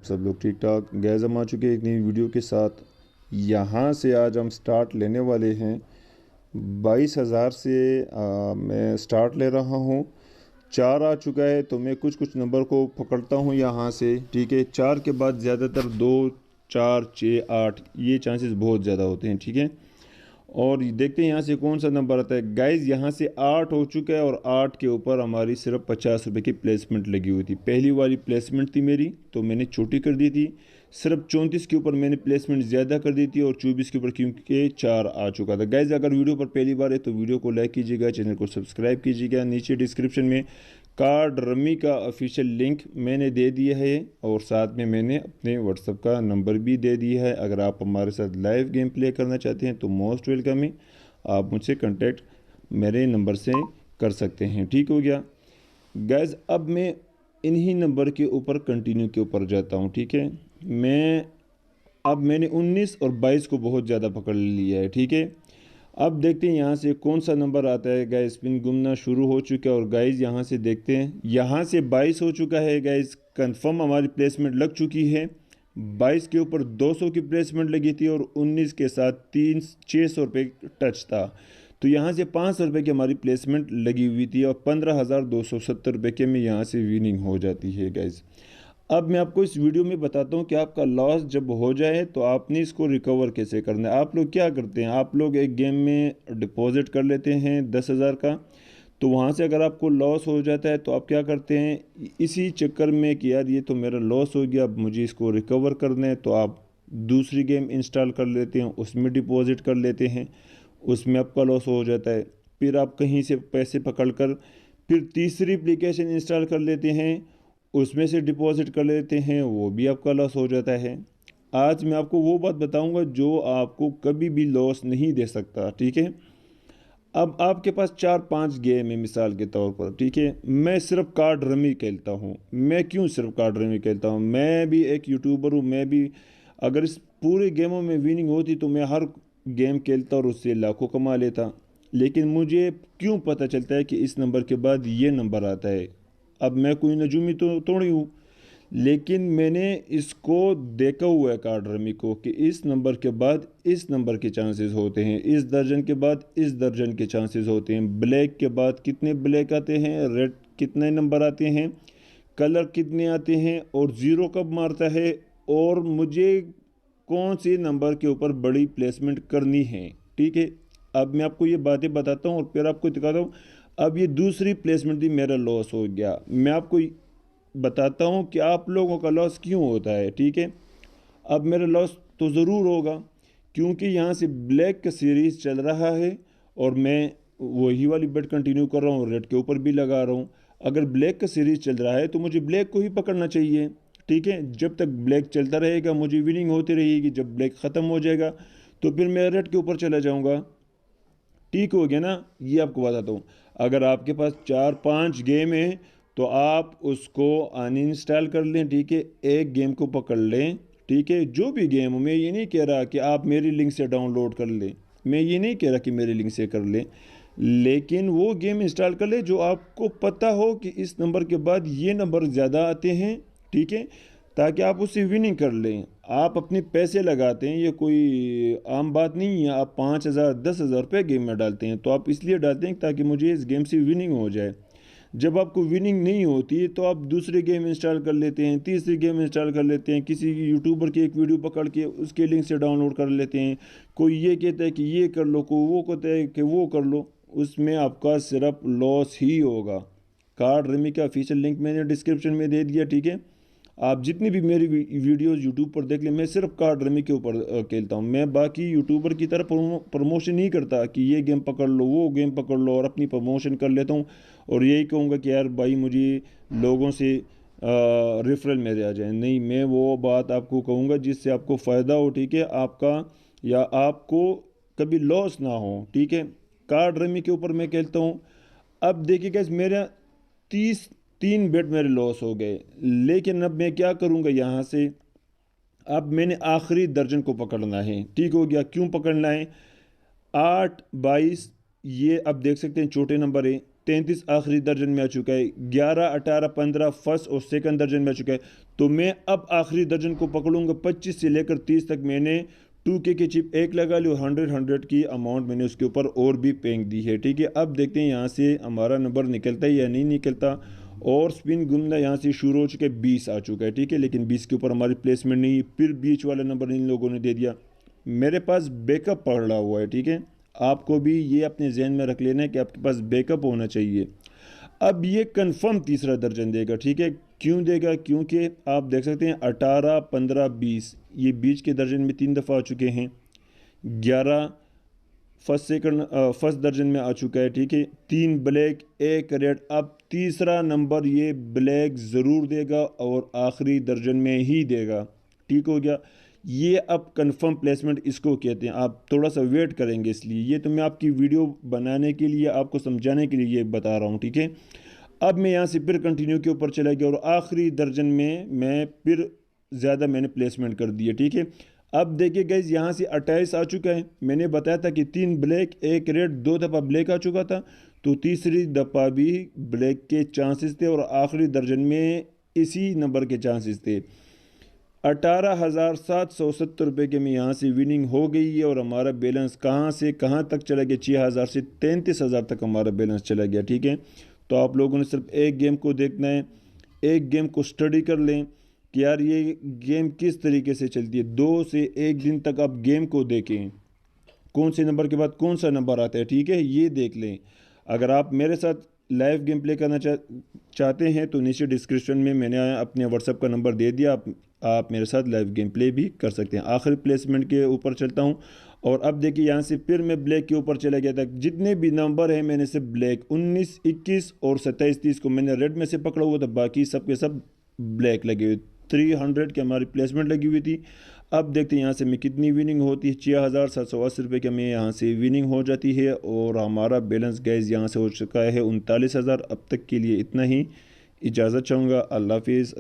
सब लोग ठीक ठाक। गैज़ हम आ चुके हैं एक नई वीडियो के साथ। यहाँ से आज हम स्टार्ट लेने वाले हैं 22,000 से। मैं स्टार्ट ले रहा हूँ। 4 आ चुका है तो मैं कुछ कुछ नंबर को पकड़ता हूँ यहाँ से। ठीक है, 4 के बाद ज़्यादातर 2, 4, 6, 8 ये चांसेस बहुत ज़्यादा होते हैं। ठीक है, और देखते हैं यहाँ से कौन सा नंबर आता है। गाइज यहाँ से 8 हो चुका है और 8 के ऊपर हमारी सिर्फ 50 रुपये की प्लेसमेंट लगी हुई थी। पहली वाली प्लेसमेंट थी मेरी तो मैंने छोटी कर दी थी। सिर्फ 34 के ऊपर मैंने प्लेसमेंट ज़्यादा कर दी थी और 24 के ऊपर क्योंकि 4 आ चुका था। गाइज अगर वीडियो पर पहली बार है तो वीडियो को लाइक कीजिएगा, चैनल को सब्सक्राइब कीजिएगा। नीचे डिस्क्रिप्शन में कार्ड रमी का ऑफिशियल लिंक मैंने दे दिया है और साथ में मैंने अपने व्हाट्सएप का नंबर भी दे दिया है। अगर आप हमारे साथ लाइव गेम प्ले करना चाहते हैं तो मोस्ट वेलकम है, आप मुझसे कांटेक्ट मेरे नंबर से कर सकते हैं। ठीक हो गया गाइज, अब मैं इन्हीं नंबर के ऊपर कंटिन्यू के ऊपर जाता हूँ। ठीक है, मैंने 19 और 22 को बहुत ज़्यादा पकड़ लिया है। ठीक है, अब देखते हैं यहाँ से कौन सा नंबर आता है। गाइस स्पिन घूमना शुरू हो चुका है और गाइस यहाँ से देखते हैं, यहाँ से 22 हो चुका है। गाइस कंफर्म हमारी प्लेसमेंट लग चुकी है। 22 के ऊपर 200 की प्लेसमेंट लगी थी और 19 के साथ 600 रुपये टच था। तो यहाँ से 500 रुपये की हमारी प्लेसमेंट लगी हुई थी और 15,270 रुपये के में यहाँ से विनिंग हो जाती है। गाइस अब मैं आपको इस वीडियो में बताता हूँ कि आपका लॉस जब हो जाए तो आपने इसको रिकवर कैसे करना है। आप लोग क्या करते हैं, आप लोग एक गेम में डिपॉजिट कर लेते हैं 10,000 का, तो वहाँ से अगर आपको लॉस हो जाता है तो आप क्या करते हैं, इसी चक्कर में कि यार ये तो मेरा लॉस हो गया, अब मुझे इसको रिकवर करना है, तो आप दूसरी गेम इंस्टॉल कर लेते हैं, उसमें डिपॉजिट कर लेते हैं, उसमें आपका लॉस हो जाता है। फिर आप कहीं से पैसे पकड़ कर फिर तीसरी एप्लीकेशन इंस्टॉल कर लेते हैं, उसमें से डिपॉजिट कर लेते हैं, वो भी आपका लॉस हो जाता है। आज मैं आपको वो बात बताऊंगा जो आपको कभी भी लॉस नहीं दे सकता। ठीक है, अब आपके पास 4-5 गेम है मिसाल के तौर पर। ठीक है, मैं सिर्फ कार्ड रमी खेलता हूँ। मैं क्यों सिर्फ कार्ड रमी खेलता हूँ, मैं भी एक यूट्यूबर हूँ। मैं भी अगर इस पूरे गेमों में विनिंग होती तो मैं हर गेम खेलता और उससे लाखों कमा लेता। लेकिन मुझे क्यों पता चलता है कि इस नंबर के बाद ये नंबर आता है। अब मैं कोई नजूमी तो थोड़ी हूँ, लेकिन मैंने इसको देखा हुआ है कार्ड रमी को कि इस नंबर के बाद इस नंबर के चांसेस होते हैं, इस दर्जन के बाद इस दर्जन के चांसेस होते हैं, ब्लैक के बाद कितने ब्लैक आते हैं, रेड कितने नंबर आते हैं, कलर कितने आते हैं और ज़ीरो कब मारता है, और मुझे कौन से नंबर के ऊपर बड़ी प्लेसमेंट करनी है। ठीक है, अब मैं आपको ये बातें बताता हूँ और फिर आपको दिखाता हूँ। अब ये दूसरी प्लेसमेंट भी मेरा लॉस हो गया, मैं आपको बताता हूँ कि आप लोगों का लॉस क्यों होता है। ठीक है, अब मेरा लॉस तो ज़रूर होगा क्योंकि यहाँ से ब्लैक का सीरीज़ चल रहा है और मैं वही वाली बेट कंटिन्यू कर रहा हूँ, रेड के ऊपर भी लगा रहा हूँ। अगर ब्लैक का सीरीज़ चल रहा है तो मुझे ब्लैक को ही पकड़ना चाहिए। ठीक है, जब तक ब्लैक चलता रहेगा मुझे विनिंग होती रहेगी, जब ब्लैक ख़त्म हो जाएगा तो फिर मैं रेड के ऊपर चला जाऊँगा। ठीक हो गया ना, ये आपको बताता हूँ। अगर आपके पास 4-5 गेम है तो आप उसको अनइंस्टॉल कर लें। ठीक है, एक गेम को पकड़ लें। ठीक है, जो भी गेम हो, मैं ये नहीं कह रहा कि आप मेरी लिंक से डाउनलोड कर लें, मैं ये नहीं कह रहा कि मेरी लिंक से कर लें, लेकिन वो गेम इंस्टॉल कर ले जो आपको पता हो कि इस नंबर के बाद ये नंबर ज़्यादा आते हैं। ठीक है, ताकि आप उससे विनिंग कर लें। आप अपने पैसे लगाते हैं, ये कोई आम बात नहीं है। आप 5,000 10,000 रुपये गेम में डालते हैं तो आप इसलिए डालते हैं ताकि मुझे इस गेम से विनिंग हो जाए। जब आपको विनिंग नहीं होती तो आप दूसरे गेम इंस्टॉल कर लेते हैं, तीसरी गेम इंस्टॉल कर लेते हैं, किसी यूट्यूबर की एक वीडियो पकड़ के उसके लिंक से डाउनलोड कर लेते हैं। कोई ये कहता है कि ये कर लो, कोई वो कहता है कि वो कर लो, उसमें आपका सिर्फ लॉस ही होगा। कार्ड रमी का ऑफिशियल लिंक मैंने डिस्क्रिप्शन में दे दिया। ठीक है, आप जितनी भी मेरी वीडियोस यूट्यूब पर देख लें, मैं सिर्फ कार्ड रमी के ऊपर खेलता हूँ। मैं बाकी यूट्यूबर की तरह प्रमोशन नहीं करता कि ये गेम पकड़ लो वो गेम पकड़ लो, और अपनी प्रमोशन कर लेता हूँ और यही कहूँगा कि यार भाई मुझे लोगों से रेफरल मेरे आ जाए। नहीं, मैं वो बात आपको कहूँगा जिससे आपको फ़ायदा हो। ठीक है, आपका या आपको कभी लॉस ना हो। ठीक है, कार्ड रमी के ऊपर मैं खेलता हूँ। अब देखिएगा मेरा 33 बेट मेरे लॉस हो गए, लेकिन अब मैं क्या करूँगा यहाँ से, अब मैंने आखिरी दर्जन को पकड़ना है। ठीक हो गया, क्यों पकड़ना है, 8, 22, ये अब देख सकते हैं छोटे नंबर है। 33 आखिरी दर्जन में आ चुका है, 11, 18, 15 फर्स्ट और सेकंड दर्जन में आ चुका है। तो मैं अब आखिरी दर्जन को पकड़ूंगा। 25 से लेकर 30 तक मैंने 2K की चिप एक लगा ली और 100 की अमाउंट मैंने उसके ऊपर और भी फेंक दी है, ठीक है। अब देखते हैं यहाँ से हमारा नंबर निकलता है या नहीं निकलता। और स्पिन घूमना यहाँ से शुरू हो चुका है, 20 आ चुका है, ठीक है। लेकिन 20 के ऊपर हमारी प्लेसमेंट नहीं, फिर बीच वाला नंबर इन लोगों ने दे दिया। मेरे पास बैकअप पड़ा हुआ है, ठीक है। आपको भी ये अपने जहन में रख लेना है कि आपके पास बैकअप होना चाहिए। अब ये कंफर्म तीसरा दर्जन देगा, ठीक है। क्यों देगा? क्योंकि आप देख सकते हैं 18, 15, 20 ये बीच के दर्जन में 3 दफ़ा आ चुके हैं। 11 फर्स्ट दर्जन में आ चुका है, ठीक है। 3 ब्लैक 1 रेड। अब तीसरा नंबर ये ब्लैक ज़रूर देगा और आखिरी दर्जन में ही देगा, ठीक हो गया। ये अब कंफर्म प्लेसमेंट इसको कहते हैं। आप थोड़ा सा वेट करेंगे, इसलिए ये तो मैं आपकी वीडियो बनाने के लिए, आपको समझाने के लिए ये बता रहा हूँ, ठीक है। अब मैं यहाँ से फिर कंटिन्यू के ऊपर चला गया और आखिरी दर्जन में मैं फिर ज़्यादा मैंने प्लेसमेंट कर दिया, ठीक है। अब देखिए गाइस, यहाँ से 28 आ चुका है। मैंने बताया था कि 3 ब्लैक 1 रेड, 2 दफ़ा ब्लैक आ चुका था। तो तीसरी दफ़ा भी ब्लैक के चांसेस थे और आखिरी दर्जन में इसी नंबर के चांसेस थे। 18,770 रुपये के में यहाँ से विनिंग हो गई है और हमारा बैलेंस कहाँ से कहाँ तक चला गया? 6,000 से 33,000 तक हमारा बैलेंस चला गया, ठीक है। तो आप लोगों ने सिर्फ एक गेम को देखना है, एक गेम को स्टडी कर लें कि यार ये गेम किस तरीके से चलती है। 2 से 1 दिन तक आप गेम को देखें, कौन से नंबर के बाद कौन सा नंबर आता है, ठीक है, ये देख लें। अगर आप मेरे साथ लाइव गेम प्ले करना चाहते हैं तो नीचे डिस्क्रिप्शन में मैंने अपने व्हाट्सएप का नंबर दे दिया, आप मेरे साथ लाइव गेम प्ले भी कर सकते हैं। आखिरी प्लेसमेंट के ऊपर चलता हूं और अब देखिए यहाँ से फिर मैं ब्लैक के ऊपर चला गया था। जितने भी नंबर हैं मैंने सिर्फ ब्लैक 19, 21 और 27, 30 को मैंने रेड में से पकड़ा हुआ था, बाकी सब के सब ब्लैक लगे हुए। 300 की हमारी प्लेसमेंट लगी हुई थी। अब देखते हैं यहाँ से मैं कितनी विनिंग होती है। 6,780 रुपये की में यहाँ से विनिंग हो जाती है और हमारा बैलेंस गैस यहाँ से हो चुका है 39,000। अब तक के लिए इतना ही, इजाज़त चाहूँगा। अल्लाह हाफिज़।